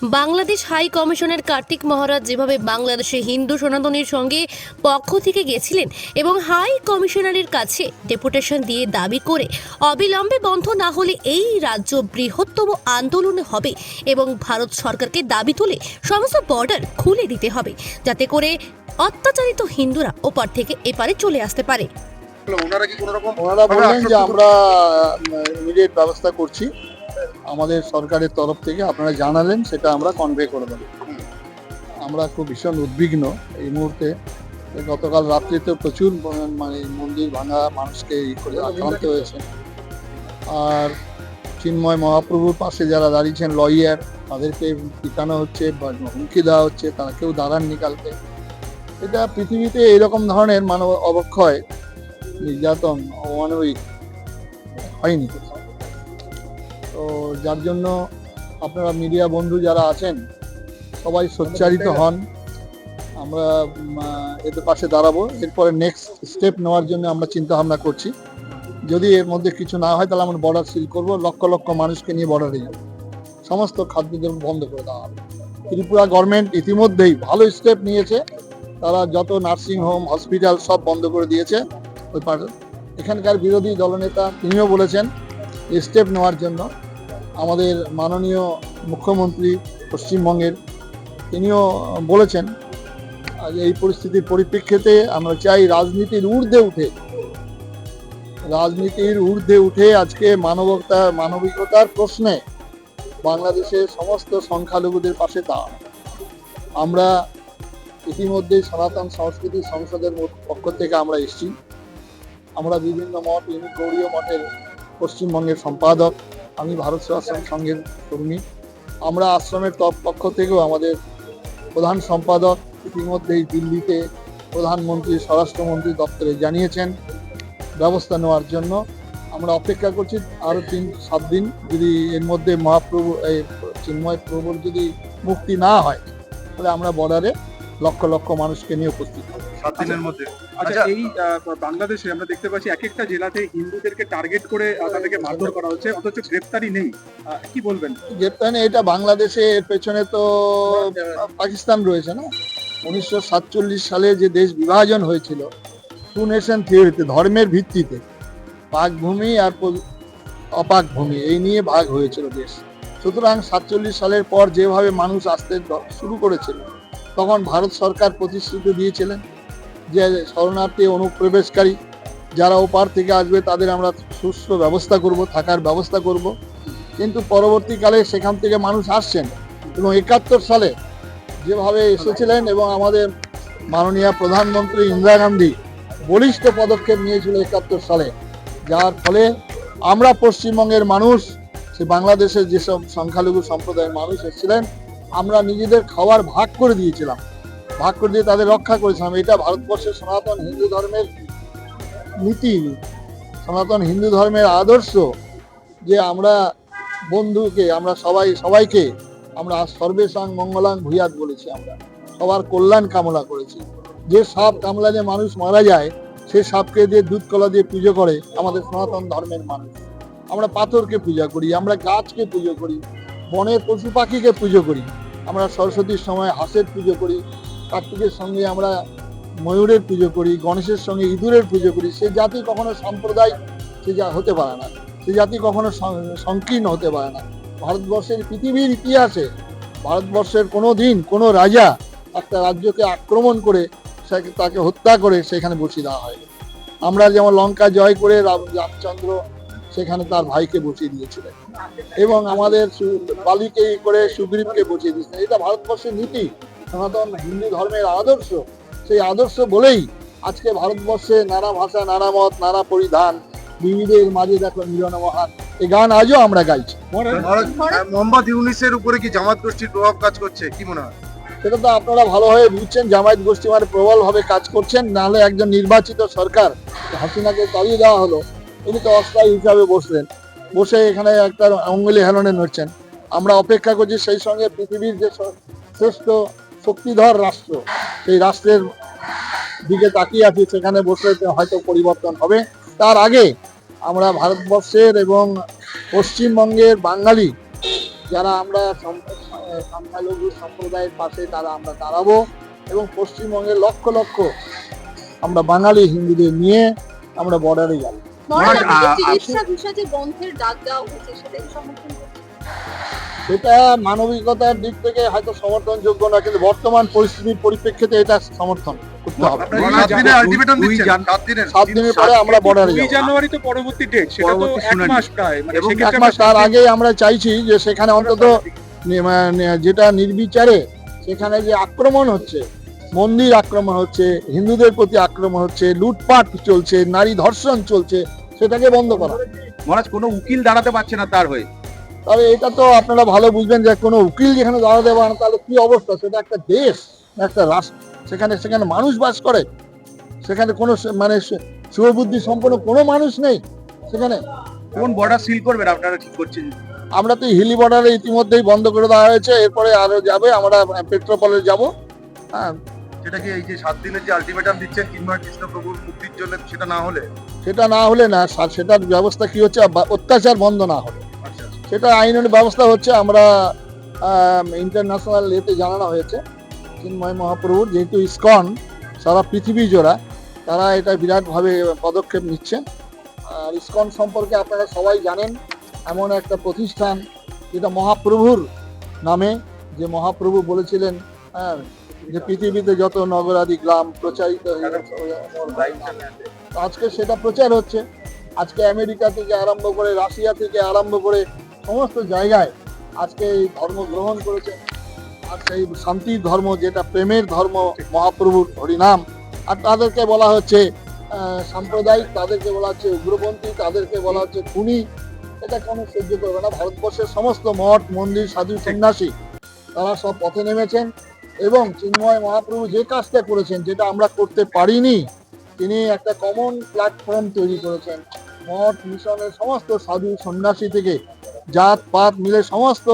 Bangladesh high কমিশনের কার্তিক মহারাজ যেভাবে বাংলাদেশে হিন্দু সনাতনীর সঙ্গে পক্ষ থেকে গেছিলেন এবং হাই কমিশনারের কাছে ডেপুটেশন দিয়ে দাবি করে অবিলম্বে বন্ধ না হলে এই রাজ্য বৃহত্তম আন্দোলন হবে এবং ভারত সরকারকে দাবি তুলে সমস্ত বর্ডার খুলে দিতে হবে যাতে করে অত্যাচারিত হিন্দুরা ওপার থেকে এপারে চলে আসতে পারে। ওনারা বললেন যে আমরা ইমিডিয়েট ব্যবস্থা করছি আমাদের সরকারের তরফ থেকে, আপনারা জানালেন সেটা আমরা কনভে করে দেবো। আমরা খুব ভীষণ উদ্বিগ্ন এই মুহূর্তে। গতকাল রাত্রিতে প্রচুর মানে মন্দির ভাঙা, মানুষকে করে আক্রান্ত হয়েছে। আর চিন্ময় মহাপ্রভুর পাশে যারা দাঁড়িয়েছেন লয়ার, তাদেরকে পিটানো হচ্ছে বা হুমকি দেওয়া হচ্ছে, তারা কেউ দাঁড়াননি কালকে। এটা পৃথিবীতে এরকম ধরনের মানব অবক্ষয়, নির্যাতন, অমানবিক হয়নি কোথাও। তো যার জন্য আপনারা মিডিয়া বন্ধু যারা আছেন সবাই সোচ্চারিত হন। আমরা এদের পাশে দাঁড়াবো। এরপরে নেক্সট স্টেপ নেওয়ার জন্য আমরা চিন্তা ভাবনা করছি। যদি এর মধ্যে কিছু না হয় তাহলে আমরা বর্ডার সিল করবো, লক্ষ লক্ষ মানুষকে নিয়ে বর্ডারে যাবো, সমস্ত খাদ্যদ্রব্য বন্ধ করে দেওয়া হবে। ত্রিপুরা গভর্নমেন্ট ইতিমধ্যেই ভালো স্টেপ নিয়েছে, তারা যত নার্সিং হোম, হসপিটাল সব বন্ধ করে দিয়েছে। ওই এখানকার বিরোধী দলনেতা তিনিও বলেছেন স্টেপ নেওয়ার জন্য। আমাদের মাননীয় মুখ্যমন্ত্রী পশ্চিমবঙ্গের, তিনিও বলেছেন। এই পরিস্থিতির পরিপ্রেক্ষিতে আমরা চাই রাজনীতির ঊর্ধ্বে উঠে আজকে মানবিকতার প্রশ্নে বাংলাদেশের সমস্ত সংখ্যালঘুদের পাশে দাঁড়ানো। আমরা ইতিমধ্যে সনাতন সংস্কৃতি সংসদের পক্ষ থেকে আমরা এসেছি। আমরা বিভিন্ন মঠ, ইউনিক গৌড়ীয় মঠের পশ্চিমবঙ্গের সম্পাদক, আমি ভারত সেবাশ্রম সংঘের কর্মী। আমরা আশ্রমের পক্ষ থেকেও আমাদের প্রধান সম্পাদক ইতিমধ্যেই দিল্লিতে প্রধানমন্ত্রী, স্বরাষ্ট্রমন্ত্রী দপ্তরে জানিয়েছেন ব্যবস্থা নেওয়ার জন্য। আমরা অপেক্ষা করছি আরও 3-7 দিন। যদি এর মধ্যে মহাপ্রভু এই চিন্ময় প্রভুর যদি মুক্তি না হয় তাহলে আমরা বর্ডারে লক্ষ লক্ষ মানুষকে নিয়ে উপস্থিত হব 7 দিনের মধ্যে। আচ্ছা, এই বাংলাদেশে আমরা দেখতে পাচ্ছি এক একটা জেলাতে হিন্দুদেরকে টার্গেট করে তাদেরকে মারধর করা হচ্ছে, অথচ গ্রেপ্তারি নেই, কি বলবেন? গ্রেপ্তারি এটা বাংলাদেশে, এর পেছনে তো পাকিস্তান রয়েছে না। 1947 সালে যে দেশ বিভাজন হয়েছিল, 2 নেশন থিওরিতে, ধর্মের ভিত্তিতে, পাক ভূমি আর অপাক ভূমি এই নিয়ে ভাগ হয়েছিল দেশ। সুতরাং 47 সালের পর যেভাবে মানুষ আসতে শুরু করেছিল, তখন ভারত সরকার প্রতিশ্রুতি দিয়েছিলেন যে শরণার্থী, অনুপ্রবেশকারী যারা ওপার থেকে আসবে তাদের আমরা সুষ্ঠু ব্যবস্থা করব, থাকার ব্যবস্থা করব। কিন্তু পরবর্তীকালে সেখান থেকে মানুষ আসছেন এবং 71 সালে যেভাবে এসেছিলেন এবং আমাদের মাননীয় প্রধানমন্ত্রী ইন্দিরা গান্ধী বলিষ্ঠ পদক্ষেপ নিয়েছিল 71 সালে, যার ফলে আমরা পশ্চিমবঙ্গের মানুষ, সে বাংলাদেশের যেসব সংখ্যালঘু সম্প্রদায়ের মানুষ এসেছিলেন, আমরা নিজেদের খাবার ভাগ করে দিয়েছিলাম, ভাগ করে দিয়ে তাদের রক্ষা করেছিলাম। এটা ভারতবর্ষের সনাতন হিন্দু ধর্মের নীতি, সনাতন হিন্দু ধর্মের আদর্শ, যে আমরা বন্ধুকে, আমরা সবাইকে আমরা সর্বেসাং মঙ্গলাং ভূয়াৎ বলেছি। আমরা সবার কল্যাণ কামনা করেছি। যে সাপ কামড়ালে মানুষ মারা যায়, সে সাপকে দিয়ে দুধ কলা দিয়ে পুজো করে আমাদের সনাতন ধর্মের মানুষ। আমরা পাথরকে পূজা করি, আমরা গাছকে পুজো করি, বনের পশু পাখিকে পুজো করি। আমরা সরস্বতীর সময় হাঁসের পুজো করি, কার্তিকের সঙ্গে আমরা ময়ূরের পুজো করি, গণেশের সঙ্গে ইঁদুরের পুজো করি। সে জাতি কখনো সাম্প্রদায়িক হতে পারে না, সে জাতি কখনো সংকীর্ণ হতে পারে না। ভারতবর্ষের, পৃথিবীর ইতিহাসে ভারতবর্ষের কোনো দিন কোনো রাজা একটা রাজ্যকে আক্রমণ করে তাকে হত্যা করে সেখানে বসিয়ে দেওয়া হয়। আমরা যেমন লঙ্কা জয় করে রামচন্দ্র সেখানে তার ভাইকে বসিয়ে দিয়েছিলেন এবং আমাদের বালিকে করে সুগ্রীবকে বসিয়ে দিয়েছিলেন। এটা ভারতবর্ষের নীতি, সনাতন হিন্দু ধর্মের আদর্শ। সেই আদর্শ বলেই আজকে ভারতবর্ষে নানা ভাষা, নানা মত, নানা পরিধান, বিবিধের মাঝে দেখো মিলন মহান, এই গান আজও আমরা গাইছি। মোহাম্মদ ইউনূসের উপরে কি জামাত গোষ্ঠীর প্রভাব কাজ করছে, কি মনে হয়? সেটা তো আপনারা ভালোভাবে বুঝছেন, জামায়াত গোষ্ঠী মানে প্রবলভাবে কাজ করছেন। নাহলে একজন নির্বাচিত সরকার, হাসিনাকে তাড়িয়ে দেওয়া হলো, উনি তো অস্থায়ী হিসাবে বসে এখানে একটা অঙ্গুলি হেলনে নড়ছেন। আমরা অপেক্ষা করছি সেই সঙ্গে পৃথিবীর যে শ্রেষ্ঠ শক্তিধর রাষ্ট্র, সেই রাষ্ট্রের দিকে তাকিয়ে আছি, সেখানে বসে হয়তো পরিবর্তন হবে। তার আগে আমরা ভারতবর্ষের এবং পশ্চিমবঙ্গের বাঙালি যারা আমরা সংখ্যালঘু সম্প্রদায়ের পাশে তারা আমরা দাঁড়াবো এবং পশ্চিমবঙ্গের লক্ষ লক্ষ আমরা বাঙালি হিন্দুদের নিয়ে আমরা বর্ডারে যাব। মহারাজ, মহারাজ, আপনাদের চিকিৎসা ভিসা যে বন্ধের ডাক দেওয়া হয়েছে সেটাকে সমর্থন করছেন? এটা মানবিকতার দিক থেকে হয়তো সমর্থনযোগ্য না, কিন্তু বর্তমান পরিস্থিতির পরিপ্রেক্ষিতে এটা সমর্থন করতে হবে। আপনারা সাত দিনের ultimatum দিচ্ছেন, 7 দিনের পরে আমরা বর্ডারে 2 যাব। জানুয়ারি তো পরবর্তী ডেট, সেটা তো পরবর্তী 1 শুনানি। মাস প্রায়, মানে এবং সেক্ষেত্রে 1 মাস তার আগে আমরা চাইছি যে সেখানে অন্তত যেটা নির্বিচারে সেখানে যে আক্রমণ হচ্ছে, মন্দির আক্রমণ হচ্ছে, হিন্দুদের প্রতি আক্রমণ হচ্ছে, লুটপাট চলছে, নারী ধর্ষণ চলছে, সেটাকে বন্ধ করা। মহারাজ কোনো উকিল দাঁড়াতে পারছে না তার হয়ে। তবে এটা তো আপনারা ভালো বুঝবেন যে কোনো উকিল যেখানে দাঁড়াতে পারে না তাহলে কি অবস্থা, সেটা একটা দেশ, একটা রাষ্ট্র, সেখানে মানুষ বাস করে, সেখানে কোনো মানে শুভবুদ্ধি সম্পন্ন কোনো মানুষ নেই সেখানে। কোন বর্ডার সিল করবেন আপনারা, কি করছেন? আমরা তো হিলি বর্ডারে ইতিমধ্যেই বন্ধ করে দেওয়া হয়েছে, এরপরে আরো যাবে, আমরা পেট্রোপলে যাব। হ্যাঁ, সেটা কি এই যে 7 দিনের যে আলটিমেটাম দিচ্ছেন কিংবা কৃষ্ণপ্রভুর মুক্তির জন্য, সেটা না হলে? সেটা না হলে না, সেটার ব্যবস্থা কি হচ্ছে, অত্যাচার বন্ধ না হলে আচ্ছা, সেটা আইনের ব্যবস্থা হচ্ছে। আমরা ইন্টারন্যাশনাল এতে জানানো হয়েছে চিন্ময় মহাপ্রভুর, যেহেতু ইসকন সারা পৃথিবী জোড়া, তারা এটা বিরাটভাবে পদক্ষেপ নিচ্ছে। আর ইসকন সম্পর্কে আপনারা সবাই জানেন, এমন একটা প্রতিষ্ঠান যেটা মহাপ্রভুর নামে, যে মহাপ্রভু বলেছিলেন যে পৃথিবীতে যত নগরাদি গ্রাম প্রচারিত আজকে সেটা প্রচার হচ্ছে। আজকে আমেরিকা থেকে আরম্ভ করে, রাশিয়া থেকে আরম্ভ করে সমস্ত জায়গায় আজকে এই ধর্ম গ্রহণ করেছে। আর সেই শান্তির ধর্ম, যেটা প্রেমের ধর্ম, মহাপ্রভুর হরিনাম। আর তাদেরকে বলা হচ্ছে সাম্প্রদায়িক, তাদেরকে বলা হচ্ছে উগ্রপন্থী, তাদেরকে বলা হচ্ছে খুনি। এটা কোনো সহ্য করবে না। ভারতবর্ষের সমস্ত মঠ মন্দির, সাধু সন্ন্যাসী তারা সব পথে নেমেছেন এবং চিন্ময় মহাপ্রভু যে কাজটা করেছেন, যেটা আমরা করতে পারিনি, তিনি একটা কমন প্ল্যাটফর্ম তৈরি করেছেন। মঠ মিশনের সমস্ত সাধু সন্ন্যাসী থেকে জাত পাত মিলে সমস্ত